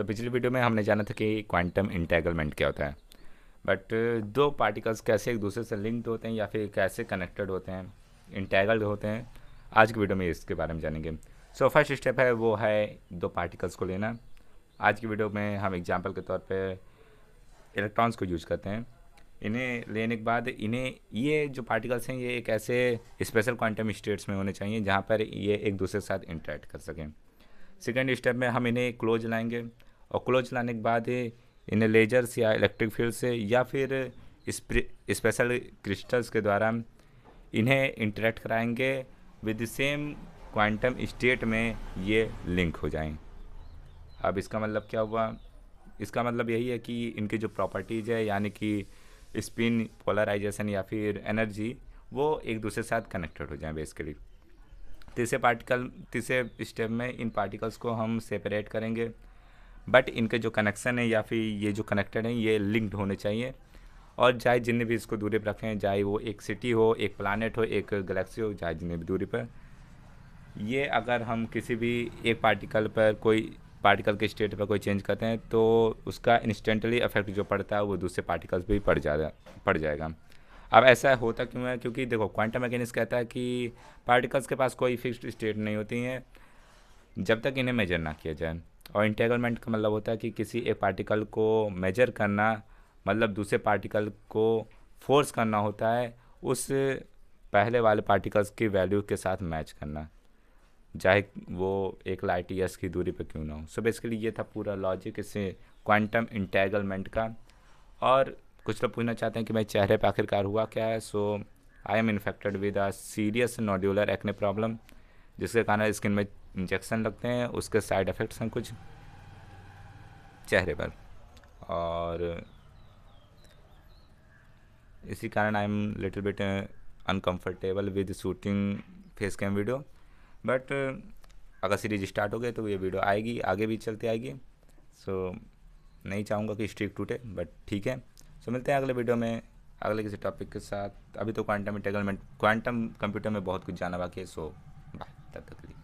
पिछली वीडियो में हमने जाना था कि क्वांटम इंटेग्रलमेंट क्या होता है। बट दो पार्टिकल्स कैसे एक दूसरे से लिंक्ड होते हैं या फिर कैसे कनेक्टेड होते हैं, इंटेग्रल होते हैं, आज की वीडियो में इसके बारे में जानेंगे। फर्स्ट स्टेप है वो है दो पार्टिकल्स को लेना। आज की वीडियो में हम एग्जांपल के तौर पे इलेक्ट्रॉन्स को यूज करते हैं। इन्हें लेने के बाद इन्हें ये जो पार्टिकल्स हैं ये एक ऐसे स्पेशल क्वांटम स्टेट्स में होने चाहिए जहाँ पर ये एक दूसरे के साथ इंटरेक्ट कर सकें। सेकेंड स्टेप में हम इन्हें क्लोज लाएंगे और क्लोज लाने के बाद इन्हें लेजर्स या इलेक्ट्रिक फील्ड से या फिर स्पेशल क्रिस्टल्स के द्वारा इन्हें इंटरेक्ट कराएंगे with the same quantum state में ये लिंक हो जाएं। अब इसका मतलब क्या हुआ? इसका मतलब यही है कि इनकी जो प्रॉपर्टीज़ है यानी कि स्पिन, पोलराइजेशन या फिर एनर्जी, वो एक दूसरे के साथ कनेक्टेड हो जाएं बेसिकली। तीसरे स्टेप में इन पार्टिकल्स को हम सेपरेट करेंगे, बट इनके जो कनेक्शन है या फिर ये जो कनेक्टेड हैं ये लिंक्ड होने चाहिए। और चाहे जितने भी इसको दूरी पर रखें, चाहे वो एक सिटी हो, एक प्लानट हो, एक गैलेक्सी हो, चाहे जितने भी दूरी पर, ये अगर हम किसी भी एक पार्टिकल पर कोई पार्टिकल के स्टेट पर कोई चेंज करते हैं तो उसका इंस्टेंटली इफेक्ट जो पड़ता है वो दूसरे पार्टिकल्स पे भी पड़ जाएगा। अब ऐसा होता क्यों है? क्योंकि देखो, क्वांटम मैकेनिक्स कहता है कि पार्टिकल्स के पास कोई फिक्स्ड स्टेट नहीं होती हैं जब तक इन्हें मेजर ना किया जाए। और इंटेग्रलमेंट का मतलब होता है कि किसी एक पार्टिकल को मेजर करना मतलब दूसरे पार्टिकल को फोर्स करना होता है उस पहले वाले पार्टिकल्स की वैल्यू के साथ मैच करना, चाहे वो एक लाइट ईयर्स की दूरी पर क्यों ना हो। बेसिकली ये था पूरा लॉजिक इससे क्वांटम इंटेग्रलमेंट का। और कुछ लोग पूछना चाहते हैं कि मेरे चेहरे पर आखिरकार हुआ क्या है। I am infected with a serious nodular acne problem, जिसके कारण स्किन में इंजेक्शन लगते हैं, उसके साइड इफ़ेक्ट्स हैं कुछ चेहरे पर, और इसी कारण I am little bit uncomfortable with shooting face cam video. But अगर सीरीज स्टार्ट हो गई तो ये वीडियो आएगी, आगे भी चलती आएगी। नहीं चाहूँगा कि स्ट्रिक टूटे, बट ठीक है। मिलते हैं अगले वीडियो में अगले किसी टॉपिक के साथ। अभी तो क्वांटम इंटेग्रलमेंट, क्वांटम कंप्यूटर में बहुत कुछ जाना बाकी है। बाय, तब तक के लिए।